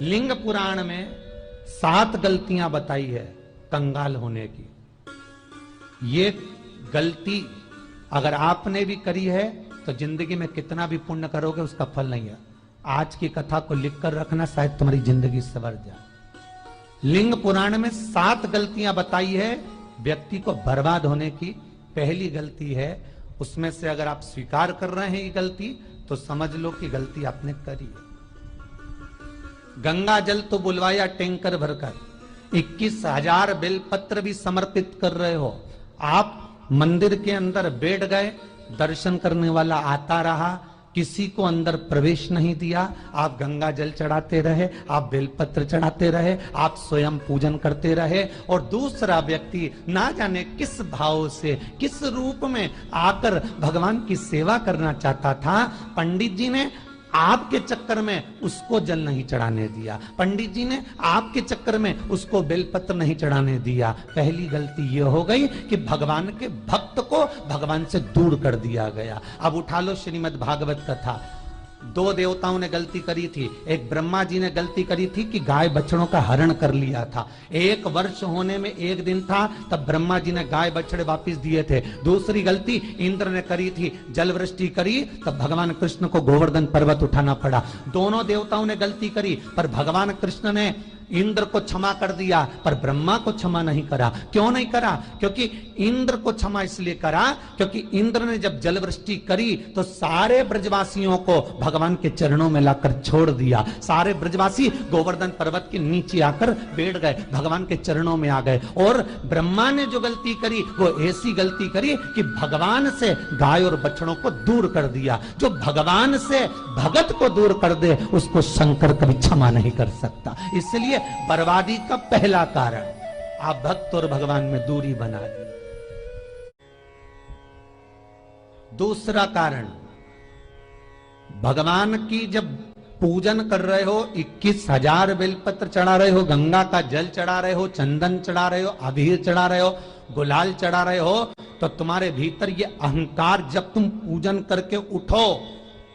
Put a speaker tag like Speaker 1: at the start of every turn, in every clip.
Speaker 1: लिंग पुराण में 7 गलतियां बताई है कंगाल होने की। ये गलती अगर आपने भी करी है तो जिंदगी में कितना भी पुण्य करोगे उसका फल नहीं है। आज की कथा को लिखकर रखना, शायद तुम्हारी जिंदगी संवर जाए। लिंग पुराण में 7 गलतियां बताई है व्यक्ति को बर्बाद होने की। पहली गलती है, उसमें से अगर आप स्वीकार कर रहे हैं ये गलती तो समझ लो कि गलती आपने करी है। गंगा जल तो बुलवाया टैंकर भरकर, 21,000 बेलपत्र भी समर्पित कर रहे हो। आप मंदिर के अंदर बैठ गए, दर्शन करने वाला आता रहा, किसी को अंदर प्रवेश नहीं दिया। आप गंगा जल चढ़ाते रहे, आप बेलपत्र चढ़ाते रहे, आप स्वयं पूजन करते रहे, और दूसरा व्यक्ति ना जाने किस भाव से, किस रूप में आकर भगवान की सेवा करना चाहता था। पंडित जी ने आपके चक्कर में उसको जल नहीं चढ़ाने दिया, पंडित जी ने आपके चक्कर में उसको बेलपत्र नहीं चढ़ाने दिया। पहली गलती यह हो गई कि भगवान के भक्त को भगवान से दूर कर दिया गया। अब उठा लो श्रीमद् भागवत कथा। 2 देवताओं ने गलती करी थी। एक ब्रह्मा जी ने गलती करी थी कि गाय बछड़ों का हरण कर लिया था। 1 वर्ष होने में 1 दिन था तब ब्रह्मा जी ने गाय बछड़े वापस दिए थे। दूसरी गलती इंद्र ने करी थी, जल वृष्टि करी तब भगवान कृष्ण को गोवर्धन पर्वत उठाना पड़ा। दोनों देवताओं ने गलती करी, पर भगवान कृष्ण ने इंद्र को क्षमा कर दिया पर ब्रह्मा को क्षमा नहीं करा। क्यों नहीं करा? क्योंकि इंद्र को क्षमा इसलिए करा क्योंकि इंद्र ने जब जल वृष्टि करी तो सारे ब्रजवासियों को भगवान के चरणों में लाकर छोड़ दिया। सारे ब्रजवासी गोवर्धन पर्वत के नीचे आकर बैठ गए, भगवान के चरणों में आ गए। और ब्रह्मा ने जो गलती करी वो ऐसी गलती करी कि भगवान से गाय और बछड़ों को दूर कर दिया। जो भगवान से भगत को दूर कर दे उसको शंकर कभी क्षमा नहीं कर सकता। इसलिए बर्बादी का पहला कारण आप भक्त और भगवान में दूरी बना दी। दूसरा कारण, भगवान की जब पूजन कर रहे हो, 21,000 बेलपत्र चढ़ा रहे हो, गंगा का जल चढ़ा रहे हो, चंदन चढ़ा रहे हो, अबीर चढ़ा रहे हो, गुलाल चढ़ा रहे हो, तो तुम्हारे भीतर ये अहंकार, जब तुम पूजन करके उठो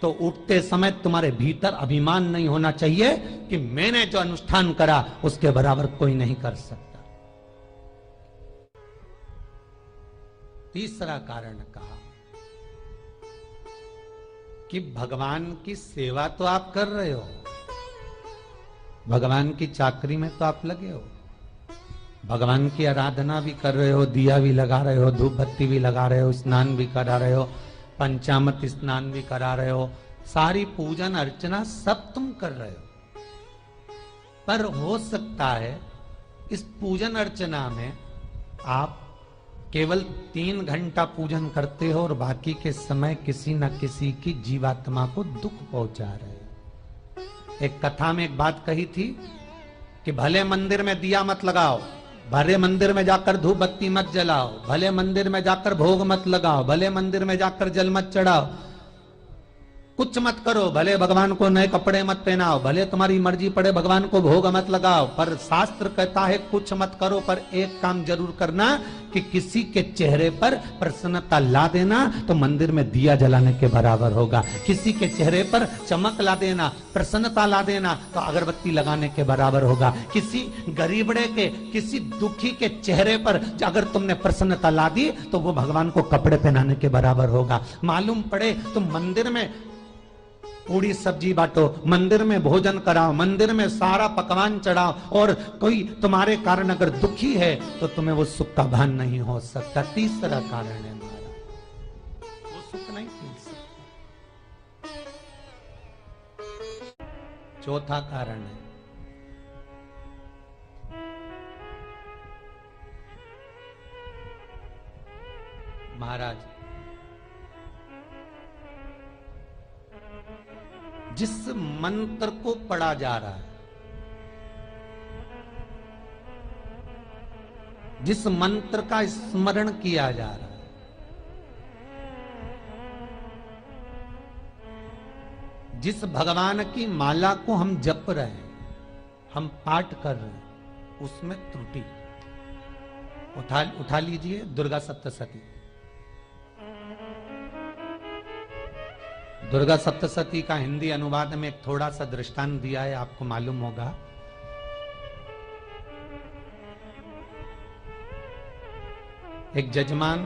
Speaker 1: तो उठते समय तुम्हारे भीतर अभिमान नहीं होना चाहिए कि मैंने जो अनुष्ठान करा उसके बराबर कोई नहीं कर सकता। तीसरा कारण कहा कि भगवान की सेवा तो आप कर रहे हो, भगवान की चाकरी में तो आप लगे हो, भगवान की आराधना भी कर रहे हो, दिया भी लगा रहे हो, धूप बत्ती भी लगा रहे हो, स्नान भी करा रहे हो, पंचामृत स्नान भी करा रहे हो, सारी पूजन अर्चना सब तुम कर रहे हो। पर हो सकता है इस पूजन अर्चना में आप केवल 3 घंटा पूजन करते हो और बाकी के समय किसी न किसी की जीवात्मा को दुख पहुंचा रहे हो। एक कथा में एक बात कही थी कि भले मंदिर में दिया मत लगाओ, भले मंदिर में जाकर धूप बत्ती मत जलाओ, भले मंदिर में जाकर भोग मत लगाओ, भले मंदिर में जाकर जल मत चढ़ाओ, कुछ मत करो, भले भगवान को नए कपड़े मत पहनाओ, भले तुम्हारी मर्जी पड़े भगवान को भोग मत लगाओ, पर शास्त्र कहता है कुछ मत करो, पर एक काम जरूर करना कि किसी के चेहरे पर प्रसन्नता ला देना तो मंदिर में दिया जलाने के बराबर होगा। किसी के चेहरे पर चमक ला देना, प्रसन्नता ला देना तो अगरबत्ती लगाने के बराबर होगा। किसी गरीबड़े के, किसी दुखी के चेहरे पर अगर तुमने प्रसन्नता ला दी तो वो भगवान को कपड़े पहनाने के बराबर होगा। मालूम पड़े तुम मंदिर में पूरी सब्जी बांटो, मंदिर में भोजन कराओ, मंदिर में सारा पकवान चढ़ाओ, और कोई तुम्हारे कारण अगर दुखी है तो तुम्हें वो सुख का भान नहीं हो सकता। तीसरा कारण है हमारा, वो सुख नहीं मिल सकता। चौथा कारण है महाराज, जिस मंत्र को पढ़ा जा रहा है, जिस मंत्र का स्मरण किया जा रहा है, जिस भगवान की माला को हम जप रहे हैं, हम पाठ कर रहे हैं, उसमें त्रुटि। उठा लीजिए दुर्गा सप्तशती। दुर्गा सप्तशती का हिंदी अनुवाद में एक थोड़ा सा दृष्टांत दिया है, आपको मालूम होगा। एक जजमान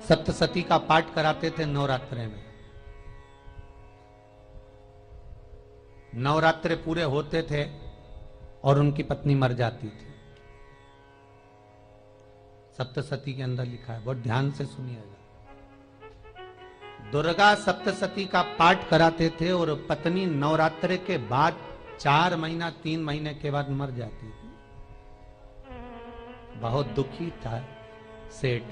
Speaker 1: सप्तशती का पाठ कराते थे नवरात्रे में। नवरात्रे पूरे होते थे और उनकी पत्नी मर जाती थी। सप्तशती के अंदर लिखा है, बहुत ध्यान से सुनिएगा। दुर्गा सप्तशती का पाठ कराते थे और पत्नी नवरात्रे के बाद 4 महीना 3 महीने के बाद मर जाती थी। बहुत दुखी था सेठ।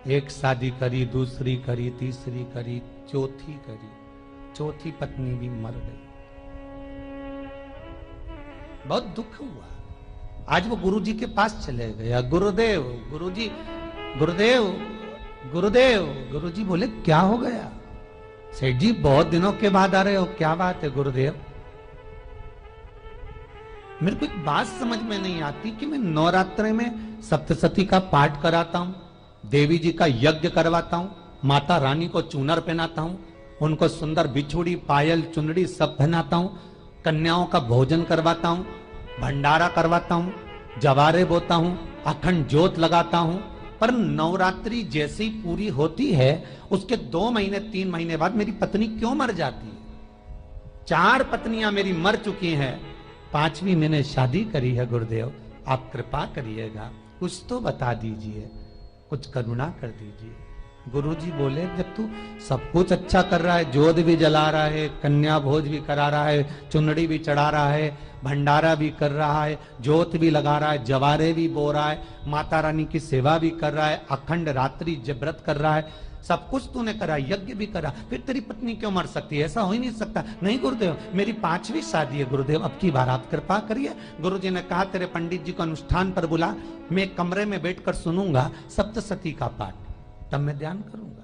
Speaker 1: एक शादी करी, दूसरी करी, तीसरी करी, चौथी करी, चौथी पत्नी भी मर गई। बहुत दुख हुआ। आज वो गुरुजी के पास चले गया, गुरुदेव, गुरुजी, गुरुदेव, गुरुदेव। गुरुजी बोले क्या हो गया? सेठ जी बहुत दिनों के बाद आ रहे हो, क्या बात है गुरुदेव? मेरे को एक बात समझ में नहीं आती कि मैं नवरात्रे में सप्तशती का पाठ कराता हूं, देवी जी का यज्ञ करवाता हूं, माता रानी को चूनर पहनाता हूं, उनको सुंदर बिछुड़ी, पायल, चुनरी सब पहनाता हूं, कन्याओं का भोजन करवाता हूं, भंडारा करवाता हूं, जवारे बोता हूं, अखंड ज्योत लगाता हूं, पर नवरात्रि जैसे ही पूरी होती है उसके 2 महीने 3 महीने बाद मेरी पत्नी क्यों मर जाती है? 4 पत्नियां मेरी मर चुकी हैं, 5वीं मैंने शादी करी है। गुरुदेव आप कृपा करिएगा, कुछ तो बता दीजिए, कुछ करुणा कर दीजिए। गुरुजी बोले जब तू सब कुछ अच्छा कर रहा है, जोत भी जला रहा है, कन्या भोज भी करा रहा है, चुनड़ी भी चढ़ा रहा है, भंडारा भी कर रहा है, जोत भी लगा रहा है, जवारे भी बो रहा है, माता रानी की सेवा भी कर रहा है, अखंड रात्रि व्रत कर रहा है, सब कुछ तूने करा, यज्ञ भी करा, फिर तेरी पत्नी क्यों मर सकती है? ऐसा हो ही नहीं सकता। नहीं गुरुदेव मेरी 5वीं शादी है गुरुदेव, अब की बार आप कृपा करिए। गुरुजी ने कहा तेरे पंडित जी को अनुष्ठान पर बुला, मैं कमरे में बैठकर सुनूंगा सप्तशती का पाठ, तब मैं ध्यान करूंगा।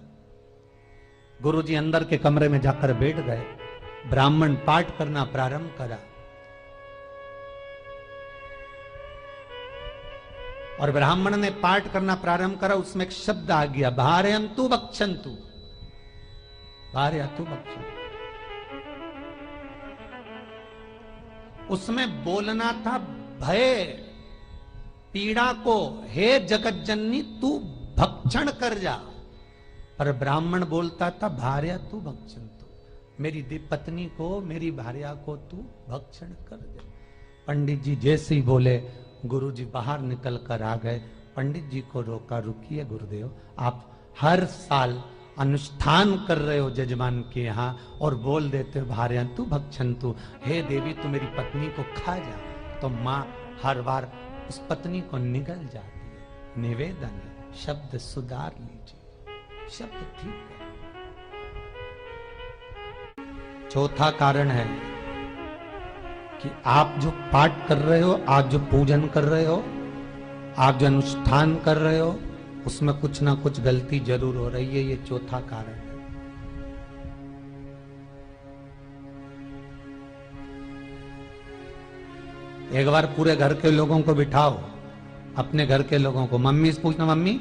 Speaker 1: गुरुजी अंदर के कमरे में जाकर बैठ गए, ब्राह्मण पाठ करना प्रारंभ करा और ब्राह्मण ने पाठ करना प्रारंभ करा। उसमें एक शब्द आ गया, भारयंतु भक्षन्तु, भारयंतु भक्षन्तु। उसमें बोलना था भय पीड़ा को, हे जगत जननी तू भक्षण कर जा, पर ब्राह्मण बोलता था भार्या तू भक्षन्तु, मेरी पत्नी को, मेरी भार्या को तू भक्षण कर दे। पंडित जी जैसे ही बोले गुरुजी बाहर निकल कर आ गए। पंडित जी को रोका, रुकिए गुरुदेव आप हर साल अनुष्ठान कर रहे हो जजमान के यहाँ और बोल देते हो भार्यंतु भक्षन्तु, हे देवी तू मेरी पत्नी को खा जा, तो माँ हर बार उस पत्नी को निगल जाती है। निवेदन है, शब्द सुधार लीजिए, शब्द ठीक है। चौथा कारण है कि आप जो पाठ कर रहे हो, आप जो पूजन कर रहे हो, आप जो अनुष्ठान कर रहे हो, उसमें कुछ ना कुछ गलती जरूर हो रही है। ये चौथा कारण है। एक बार पूरे घर के लोगों को बिठाओ, अपने घर के लोगों को, मम्मी से पूछना मम्मी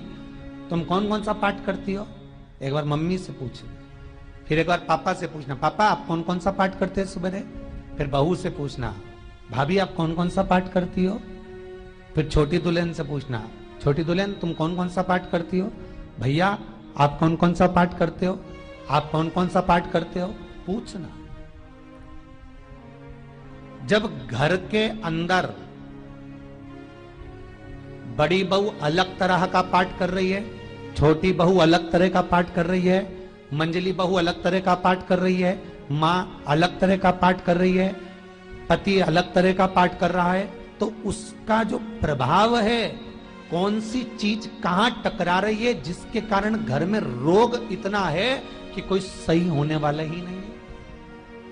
Speaker 1: तुम कौन कौन सा पाठ करती हो? एक बार मम्मी से पूछना, फिर एक बार पापा से पूछना, पापा आप कौन कौन सा पाठ करते हैं सुबह? फिर बहू से पूछना, भाभी आप कौन कौन सा पाठ करती हो? फिर छोटी दुल्हन से पूछना, छोटी दुल्हन तुम कौन कौन सा पाठ करती हो? भैया आप कौन कौन सा पाठ करते हो? आप कौन कौन सा पाठ करते हो? पूछना। जब घर के अंदर बड़ी बहू अलग तरह का पाठ कर रही है, छोटी बहू अलग तरह का पाठ कर रही है, मंजली बहू अलग तरह का पाठ कर रही है, माँ अलग तरह का पाठ कर रही है, पति अलग तरह का पाठ कर रहा है, तो उसका जो प्रभाव है, कौन सी चीज कहां टकरा रही है जिसके कारण घर में रोग इतना है कि कोई सही होने वाला ही नहीं है।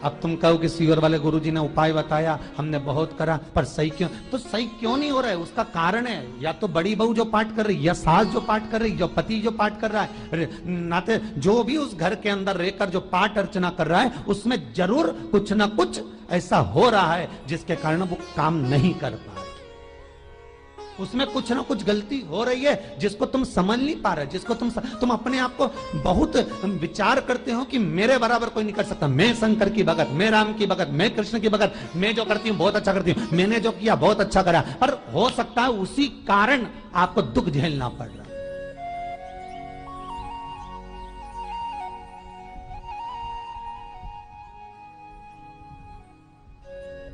Speaker 1: अब तुम कहो कि सीवर वाले गुरुजी ने उपाय बताया, हमने बहुत करा, पर सही क्यों? तो सही क्यों नहीं हो रहा है? उसका कारण है या तो बड़ी बहू जो पाठ कर रही, या सास जो पाठ कर रही, जो पति जो पाठ कर रहा है, नाते जो भी उस घर के अंदर रहकर जो पाठ अर्चना कर रहा है, उसमें जरूर कुछ ना कुछ ऐसा हो रहा है जिसके कारण वो काम नहीं कर पा रहे। उसमें कुछ ना कुछ गलती हो रही है जिसको तुम समझ नहीं पा रहे, जिसको तुम अपने आप को बहुत विचार करते हो कि मेरे बराबर कोई नहीं कर सकता, मैं शंकर की भगत, मैं राम की भगत, मैं कृष्ण की भगत, मैं जो करती हूँ बहुत अच्छा करती हूँ, मैंने जो किया बहुत अच्छा करा। पर हो सकता है उसी कारण आपको दुख झेलना पड़ रहा,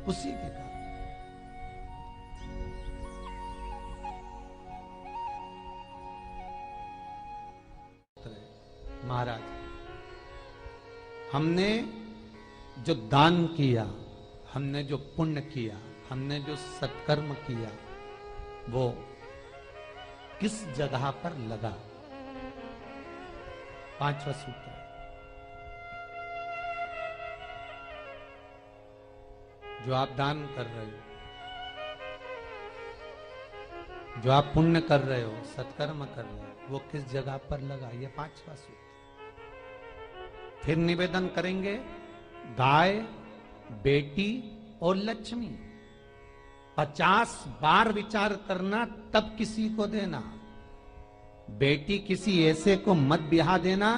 Speaker 1: उसी के कारण। महाराज, हमने जो दान किया, हमने जो पुण्य किया, हमने जो सत्कर्म किया, वो किस जगह पर लगा? 5वां सूत्र, जो आप दान कर रहे हो, जो आप पुण्य कर रहे हो, सत्कर्म कर रहे हो, वो किस जगह पर लगा? ये 5वां सूत्र। फिर निवेदन करेंगे, गाय, बेटी और लक्ष्मी 50 बार विचार करना, तब किसी को देना। बेटी किसी ऐसे को मत ब्याह देना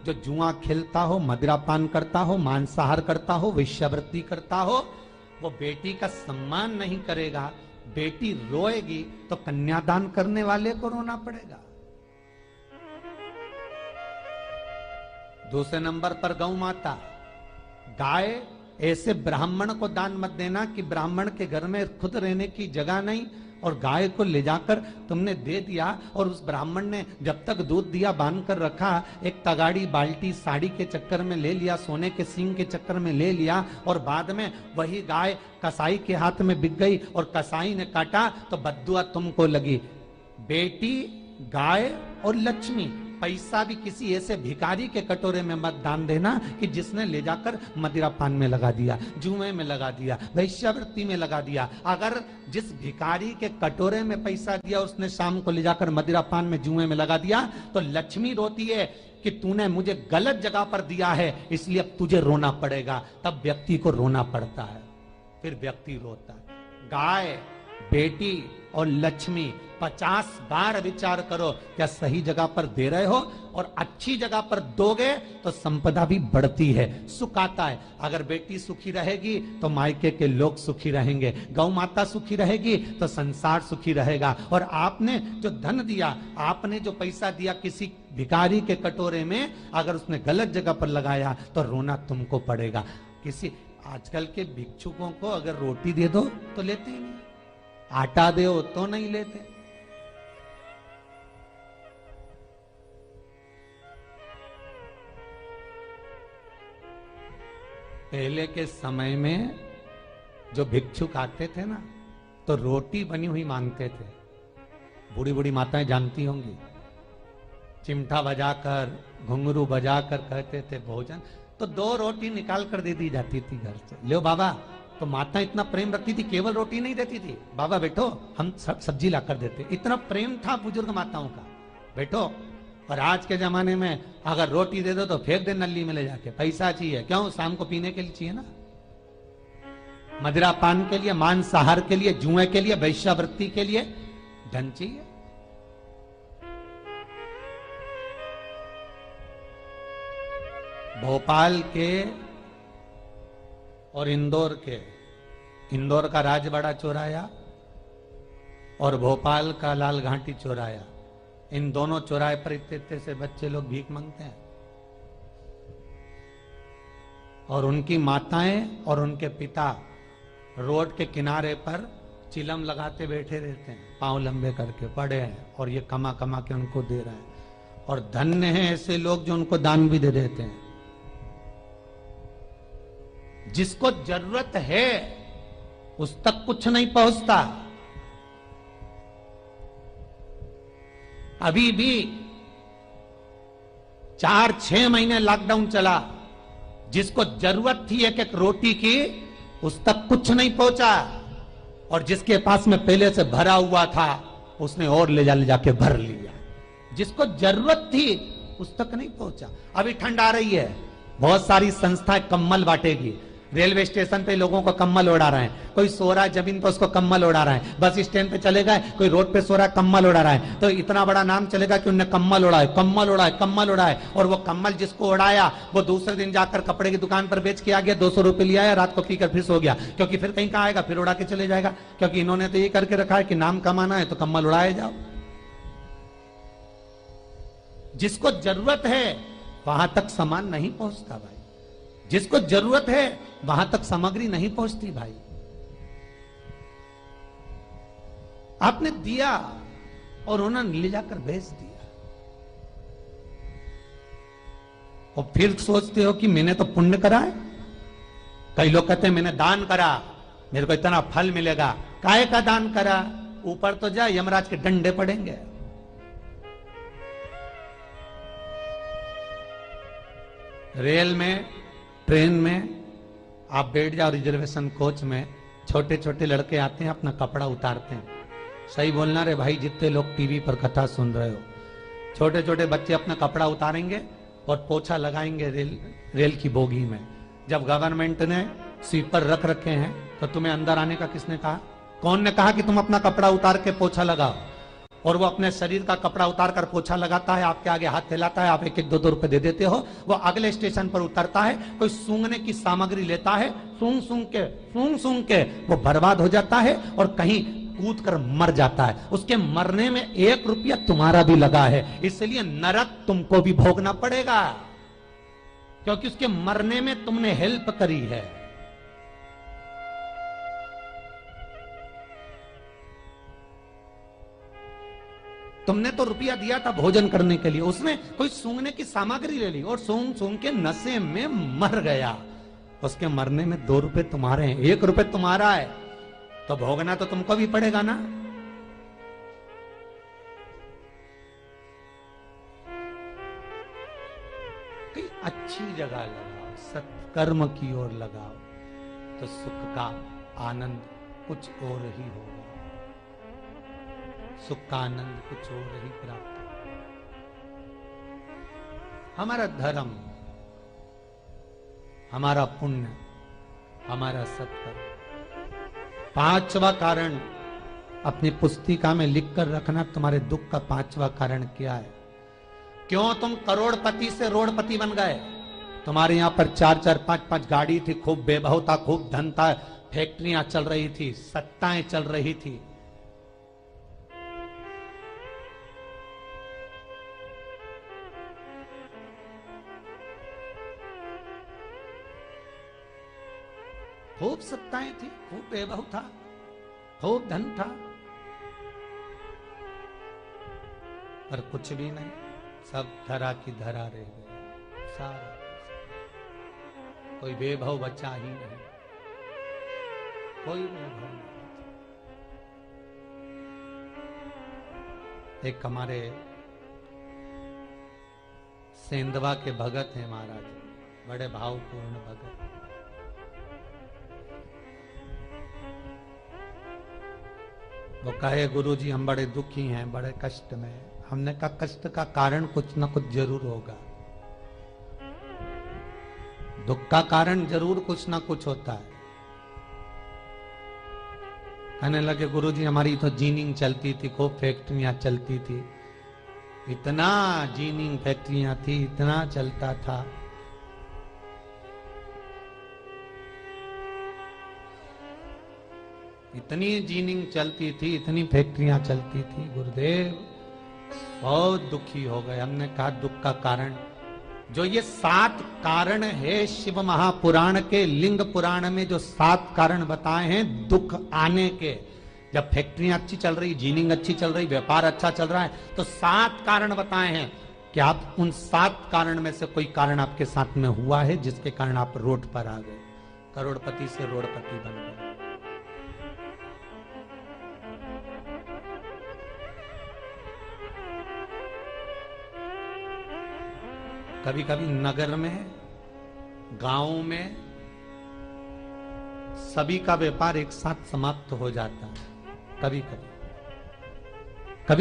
Speaker 1: जो जुआ खेलता हो, मदिरापान करता हो, मांसाहार करता हो, वेश्यावृत्ति करता हो। वो बेटी का सम्मान नहीं करेगा, बेटी रोएगी तो कन्यादान करने वाले को रोना पड़ेगा। दूसरे नंबर पर गौ माता, गाय ऐसे ब्राह्मण को दान मत देना कि ब्राह्मण के घर में खुद रहने की जगह नहीं और गाय को ले जाकर तुमने दे दिया और उस ब्राह्मण ने जब तक दूध दिया बांध कर रखा, एक तगाड़ी बाल्टी साड़ी के चक्कर में ले लिया, सोने के सींग के चक्कर में ले लिया और बाद में वही गाय कसाई के हाथ में बिक गई और कसाई ने काटा तो बद्दुआ तुमको लगी। बेटी, गाय और लक्ष्मी, पैसा भी किसी ऐसे भिखारी के कटोरे में मत दान देना कि जिसने ले जाकर मदिरा पान में लगा दिया, जुए में लगा दिया, वैश्यावृत्ति में लगा दिया। अगर जिस भिखारी के कटोरे में पैसा दिया उसने शाम को ले जाकर मदिरा पान में, जुए में लगा दिया, तो लक्ष्मी रोती है कि तूने मुझे गलत जगह पर दिया है, इसलिए अब तुझे रोना पड़ेगा। तब व्यक्ति को रोना पड़ता है, फिर व्यक्ति रोता है। गाय, बेटी और लक्ष्मी 50 बार विचार करो, क्या सही जगह पर दे रहे हो? और अच्छी जगह पर दोगे तो संपदा भी बढ़ती है, सुख आता है। अगर बेटी सुखी रहेगी तो मायके के लोग सुखी रहेंगे, गौ माता सुखी रहेगी तो संसार सुखी रहेगा। और आपने जो धन दिया, आपने जो पैसा दिया किसी भिखारी के कटोरे में, अगर उसने गलत जगह पर लगाया तो रोना तुमको पड़ेगा। किसी आजकल के भिक्षुकों को अगर रोटी दे दो तो लेते ही नहीं, आटा दो तो नहीं लेते। पहले के समय में जो भिक्षुक आते थे ना, तो रोटी बनी हुई मांगते थे। बूढ़ी बूढ़ी माताएं जानती होंगी, चिमटा बजाकर, घुंघरू बजाकर कहते थे भोजन, तो 2 रोटी निकाल कर दे दी जाती थी घर से। लो बाबा, तो माता इतना प्रेम रखती थी, केवल रोटी नहीं देती थी, बाबा बैठो हम सब्जी ला कर देते। इतना प्रेम था बुजुर्ग माताओं का, बैठो। और आज के जमाने में अगर रोटी दे दो तो फेंक दे नली में ले जाके, पैसा चाहिए। क्यों? शाम को पीने के लिए चाहिए ना, मदिरा पान के लिए, मांसाहार के लिए, जुए के लिए, वैश्यावृत्ति के लिए धन चाहिए। भोपाल के और इंदौर के, इंदौर का राजवाड़ा चौराया और भोपाल का लाल घाटी चौराया, इन दोनों चौराहे पर इतने से बच्चे लोग भीख मांगते हैं और उनकी माताएं और उनके पिता रोड के किनारे पर चिलम लगाते बैठे रहते हैं, पांव लंबे करके पड़े हैं और ये कमा कमा के उनको दे रहे हैं। और धन्य हैं ऐसे लोग जो उनको दान भी दे देते हैं। जिसको जरूरत है उस तक कुछ नहीं पहुंचता। अभी भी 4-6 महीने लॉकडाउन चला, जिसको जरूरत थी एक रोटी की उस तक कुछ नहीं पहुंचा, और जिसके पास में पहले से भरा हुआ था उसने और ले जाके भर लिया। जिसको जरूरत थी उस तक नहीं पहुंचा। अभी ठंड आ रही है, बहुत सारी संस्थाएं कंबल बांटेगी। रेलवे स्टेशन पे लोगों को कम्बल उड़ा रहे हैं, कोई सो रहा है जमीन पर उसको कम्बल उड़ा रहा है, बस स्टैंड पे चले गए कोई रोड पे सो रहा है कम्बल उड़ा रहा है, तो इतना बड़ा नाम चलेगा कि उनने कम्बल उड़ाए, कम्बल उड़ाए, कम्बल उड़ाए। और वो कम्बल जिसको उड़ाया वो दूसरे दिन जाकर कपड़े की दुकान पर बेच के आ गया, 200 रुपए लिया है, रात को पीकर फिर सो गया, क्योंकि फिर कहीं कहाँ आएगा, फिर उड़ा के चले जाएगा, क्योंकि इन्होंने तो ये करके रखा है कि नाम कमाना है तो कम्बल उड़ाए जाओ। जिसको जरूरत है वहां तक सामान नहीं पहुंचता भाई, जिसको जरूरत है वहां तक सामग्री नहीं पहुंचती भाई। आपने दिया और उन्होंने ले जाकर बेच दिया, और फिर सोचते हो कि मैंने तो पुण्य करा है। कई लोग कहते हैं मैंने दान करा, मेरे को इतना फल मिलेगा। काहे का दान करा? ऊपर तो जा, यमराज के डंडे पड़ेंगे। रेल में, ट्रेन में आप बैठ जाओ रिजर्वेशन कोच में, छोटे छोटे लड़के आते हैं अपना कपड़ा उतारते हैं। सही बोलना रे भाई, जितने लोग टीवी पर कथा सुन रहे हो, छोटे छोटे बच्चे अपना कपड़ा उतारेंगे और पोछा लगाएंगे रेल की बोगी में। जब गवर्नमेंट ने स्वीपर रख रखे हैं तो तुम्हें अंदर आने का किसने कहा? कौन ने कहा कि तुम अपना कपड़ा उतार के पोछा लगाओ? और वो अपने शरीर का कपड़ा उतार कर पोछा लगाता है, आपके आगे हाथ फैलाता है, आप एक एक 2-2 रुपए दे देते हो। वो अगले स्टेशन पर उतरता है, कोई सूंघने की सामग्री लेता है, सूंघ सूंघ के वो बर्बाद हो जाता है और कहीं कूद कर मर जाता है। उसके मरने में 1 रुपया तुम्हारा भी लगा है, इसलिए नरक तुमको भी भोगना पड़ेगा, क्योंकि उसके मरने में तुमने हेल्प करी है। तुमने तो रुपया दिया था भोजन करने के लिए, उसने कोई सूंघने की सामग्री ले ली और सूंघ सूंघ के नशे में मर गया। उसके मरने में 2 रुपए तुम्हारे हैं, 1 रुपए तुम्हारा है, तो भोगना तो तुमको भी पड़ेगा ना। कहीं अच्छी जगह लगाओ, सत्कर्म की ओर लगाओ, तो सुख का आनंद कुछ और ही होगा, सुख का आनंद कुछ और ही प्राप्त होगा। हमारा धर्म, हमारा पुण्य, हमारा सत्कर्म। 5वां कारण अपनी पुस्तिका में लिखकर रखना, तुम्हारे दुख का 5वां कारण क्या है? क्यों तुम करोड़पति से रोड़पति बन गए? तुम्हारे यहां पर 4-4, 5-5 गाड़ी थी, खूब वैभव था, खूब धन था, फैक्ट्रियां चल रही थी, सत्ताएं चल रही थी। खूब सत्ताएं थी, खूब वैभव था, खूब धन था, पर कुछ भी नहीं, सब धरा की धरा रह गया सारा। कोई वैभव बचा ही नहीं, कोई वैभव नहीं। एक हमारे सेंधवा के भगत हैं महाराज, बड़े भावपूर्ण भगत। वो कहे गुरुजी हम बड़े दुखी हैं, बड़े कष्ट में। हमने कहा कष्ट का कारण कुछ ना कुछ जरूर होगा, दुख का कारण जरूर कुछ ना कुछ होता है। कहने लगे गुरुजी हमारी तो जीनिंग चलती थी, खूब फैक्ट्रियां चलती थी, इतना जीनिंग फैक्ट्रियां थी, इतना चलता था। इतनी जीनिंग चलती थी, इतनी फैक्ट्रियां चलती थी, गुरुदेव बहुत दुखी हो गए। हमने कहा दुख का कारण, जो ये 7 कारण है शिव महापुराण के, लिंग पुराण में जो 7 कारण बताए हैं दुख आने के, जब फैक्ट्रियां अच्छी चल रही, जीनिंग अच्छी चल रही, व्यापार अच्छा चल रहा है, तो 7 कारण बताए हैं कि आप उन 7 कारण में से कोई कारण आपके साथ में हुआ है जिसके कारण आप रोड पर आ गए, करोड़पति से रोडपति बन गए। कभी कभी नगर में, गांव में सभी का व्यापार एक साथ समाप्त हो जाता है। कभी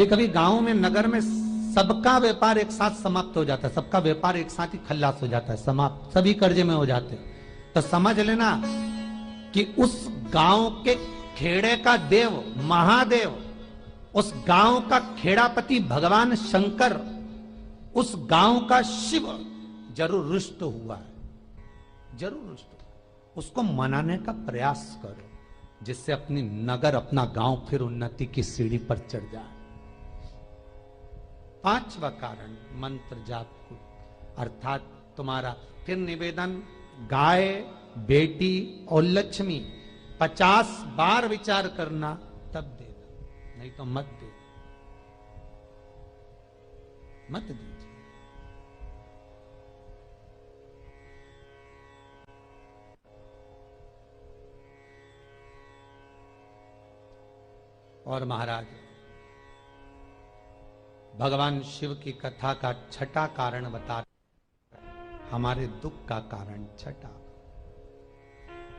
Speaker 1: कभी गांव में, नगर में सबका व्यापार एक साथ समाप्त हो जाता है, सबका व्यापार एक साथ ही खल्लास हो जाता है, समाप्त, सभी कर्जे में हो जाते हैं। तो समझ लेना कि उस गांव के खेड़े का देव महादेव, उस गांव का खेड़ापति भगवान शंकर, उस गांव का शिव जरूर रुष्ट हुआ है, जरूर रुष्ट हुआ। उसको मनाने का प्रयास करो जिससे अपनी नगर, अपना गांव फिर उन्नति की सीढ़ी पर चढ़ जाए। पांचवा कारण मंत्र जाप को, अर्थात तुम्हारा फिर निवेदन, गाय, बेटी और लक्ष्मी 50 बार विचार करना तब देना, नहीं तो मत दे, मत दीजिए। और महाराज भगवान शिव की कथा का छठा कारण बता, हमारे दुख का कारण छठा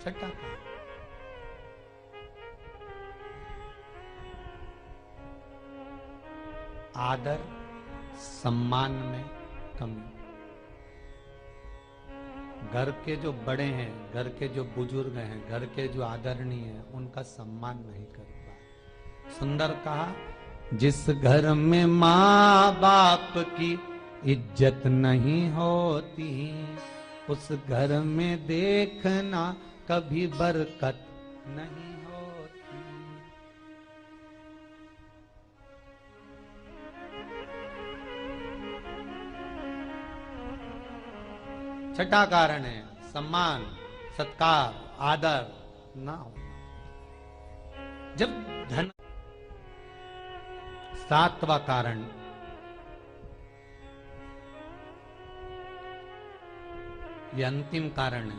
Speaker 1: कारण, आदर सम्मान में कमी। घर के जो बड़े हैं, घर के जो बुजुर्ग हैं, घर के जो आदरणीय हैं, उनका सम्मान नहीं कर पाए। सुंदर कहा, जिस घर में माँ बाप की इज्जत नहीं होती, उस घर में देखना कभी बरकत नहीं होती। छठा कारण है सम्मान, सत्कार, आदर ना होना। जब धन, सातवां कारण ये अंतिम कारण है।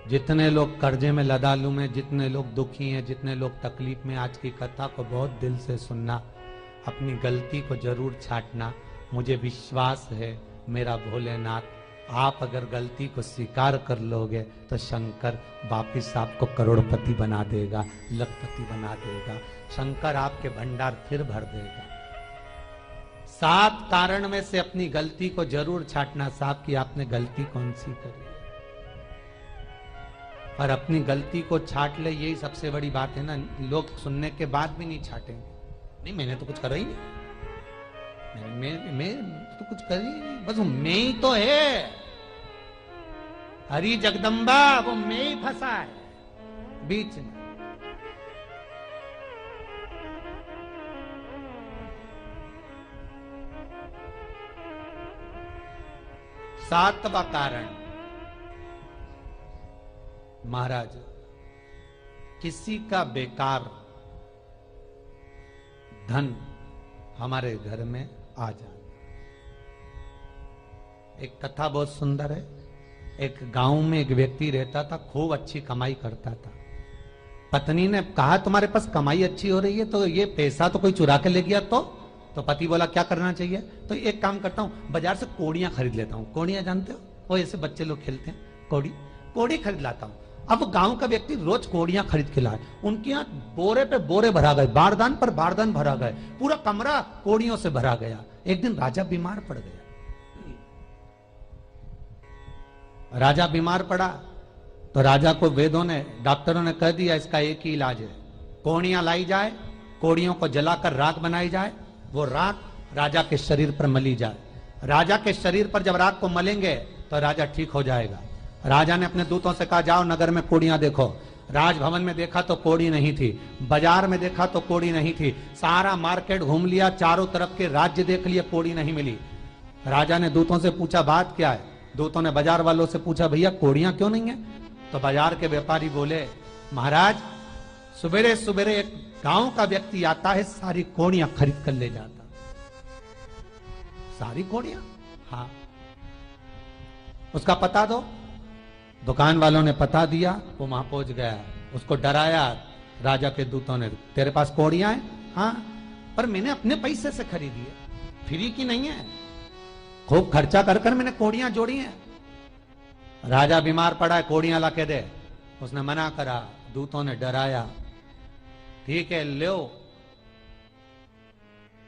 Speaker 1: जितने लोग कर्जे में, लदालू में, जितने लोग दुखी हैं, जितने लोग तकलीफ में, आज की कथा को बहुत दिल से सुनना, अपनी गलती को जरूर छांटना। मुझे विश्वास है मेरा भोलेनाथ, आप अगर गलती को स्वीकार कर लोगे तो शंकर वापिस आपको करोड़पति बना देगा, लखपति बना देगा। शंकर आपके भंडार फिर भर देगा। 7 कारण में से अपनी गलती को जरूर छांटना साहब कि आपने गलती कौन सी करी, और अपनी गलती को छाट ले, यही सबसे बड़ी बात है ना। लोग सुनने के बाद भी नहीं छाटेंगे, नहीं मैंने तो कुछ करा ही नहीं, मैं तो कुछ कर ही नहीं, बस मैं ही तो है, हरी जगदम्बा वो मैं ही फंसा है बीच में। सातवां कारण महाराज, किसी का बेकार धन हमारे घर में आ जाए। एक कथा बहुत सुंदर है। एक गांव में एक व्यक्ति रहता था, खूब अच्छी कमाई करता था। पत्नी ने कहा तुम्हारे पास कमाई अच्छी हो रही है तो ये पैसा तो कोई चुरा के ले गया तो पति बोला क्या करना चाहिए, तो एक काम करता हूं, बाजार से कोड़ियां खरीद लेता हूं। कोड़ियां जानते हो, वो ऐसे बच्चे लोग खेलते हैं, कोड़ी खरीद लाता हूं। अब गांव का व्यक्ति रोज कोड़ियां खरीद के लाए, उनके यहाँ बोरे पे बोरे भरा गए, बारदान पर बारदान भरा गए, पूरा कमरा कोड़ियों से भरा गया। एक दिन राजा बीमार पड़ गया। राजा बीमार पड़ा तो राजा को वेदों ने, डॉक्टरों ने कह दिया इसका एक ही इलाज है, कोड़ियां लाई जाए, कोड़ियों को जलाकर राख बनाई जाए, वो राख राजा के शरीर पर मली जाए। राजा के शरीर पर जब राख को मलेंगे तो राजा ठीक हो जाएगा। राजा ने अपने दूतों से कहा जाओ नगर में कोड़ियां देखो। राजभवन में देखा तो कोड़ी नहीं थी, बाजार में देखा तो कोड़ी नहीं थी, सारा मार्केट घूम लिया, चारों तरफ के राज्य देख लिए, कोड़ी नहीं मिली। राजा ने दूतों से पूछा बात क्या है। दूतों ने बाजार वालों से पूछा भैया कोड़ियां क्यों नहीं है। तो बाजार के व्यापारी बोले महाराज सुबेरे सुबेरे एक गांव का व्यक्ति आता है, सारी कोड़ियां खरीद कर ले जाता। सारी कोड़ियां? हाँ। उसका पता दो। दुकान वालों ने पता दिया, वो वहां पहुंच गया, उसको डराया। राजा के दूतों ने, तेरे पास कोड़ियां हैं? हाँ, पर मैंने अपने पैसे से खरीदी है, फ्री की नहीं है, खूब खर्चा कर कर मैंने कोड़ियां जोड़ी हैं। राजा बीमार पड़ा है, कोड़ियां ला के दे। उसने मना करा, दूतों ने डराया, ठीक है लो।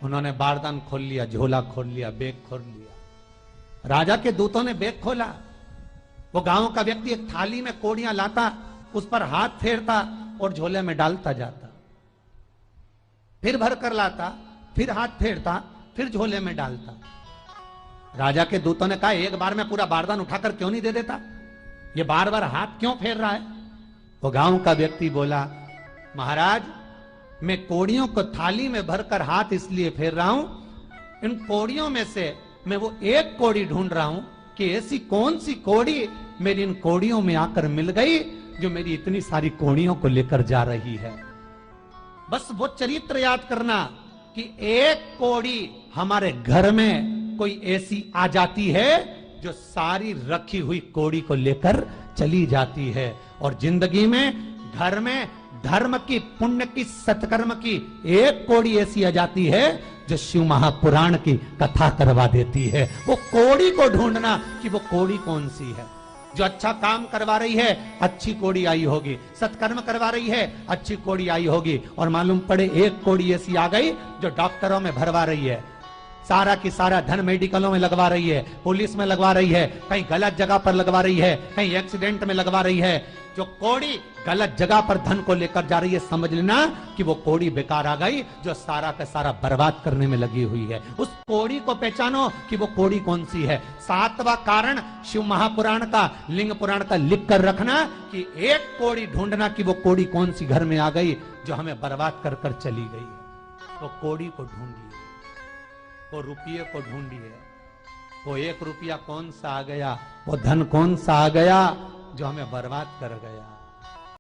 Speaker 1: उन्होंने बारदान खोल लिया, झोला खोल लिया, बैग खोल लिया। राजा के दूतों ने बैग खोला, वो गांव का व्यक्ति एक थाली में कोड़ियां लाता, उस पर हाथ फेरता और झोले में डालता जाता, फिर भर कर लाता, फिर हाथ फेरता, फिर झोले में डालता। राजा के दूतों ने कहा एक बार में पूरा बारदान उठाकर क्यों नहीं दे देता, ये बार बार हाथ क्यों फेर रहा है? वो गांव का व्यक्ति बोला, महाराज मैं कोड़ियों को थाली में भरकर हाथ इसलिए फेर रहा हूं, इन कोड़ियों में से मैं वो एक कोड़ी ढूंढ रहा हूं कि ऐसी कौन सी कोड़ी मेरी इन कोड़ियों में आकर मिल गई जो मेरी इतनी सारी कोड़ियों को लेकर जा रही है। बस वो चरित्र याद करना कि एक कोड़ी हमारे घर में कोई ऐसी आ जाती है जो सारी रखी हुई कोड़ी को लेकर चली जाती है। और जिंदगी में घर में धर्म की, पुण्य की, सत्कर्म की एक कोड़ी ऐसी आ जाती है जो शिव महापुराण की कथा करवा देती है। वो कोड़ी को ढूंढना कि वो कोड़ी कौन सी है। जो अच्छा काम करवा रही है अच्छी कोड़ी आई होगी, सत्कर्म करवा रही है अच्छी कोड़ी आई होगी, और मालूम पड़े एक कोड़ी ऐसी आ गई जो डॉक्टरों में भरवा रही है, सारा की सारा धन मेडिकलों में लगवा रही है, पुलिस में लगवा रही है, कहीं गलत जगह पर लगवा रही है, कहीं एक्सीडेंट में लगवा रही है। जो कोड़ी गलत जगह पर धन को लेकर जा रही है, समझ लेना कि वो कोड़ी बेकार आ गई जो सारा का सारा बर्बाद करने में लगी हुई है। उस कोड़ी को पहचानो कि वो कोड़ी कौन सी है। सातवां कारण शिव महापुराण का, लिंग पुराण का लिख कर रखना कि एक कोड़ी ढूंढना कि वो कोड़ी कौन सी घर में आ गई जो हमें बर्बाद कर कर चली गई। वो कोड़ी को ढूंढिए, वो रुपये को ढूंढिए, वो एक रुपया कौन सा आ गया, वो धन कौन सा आ गया जो हमें बर्बाद कर गया।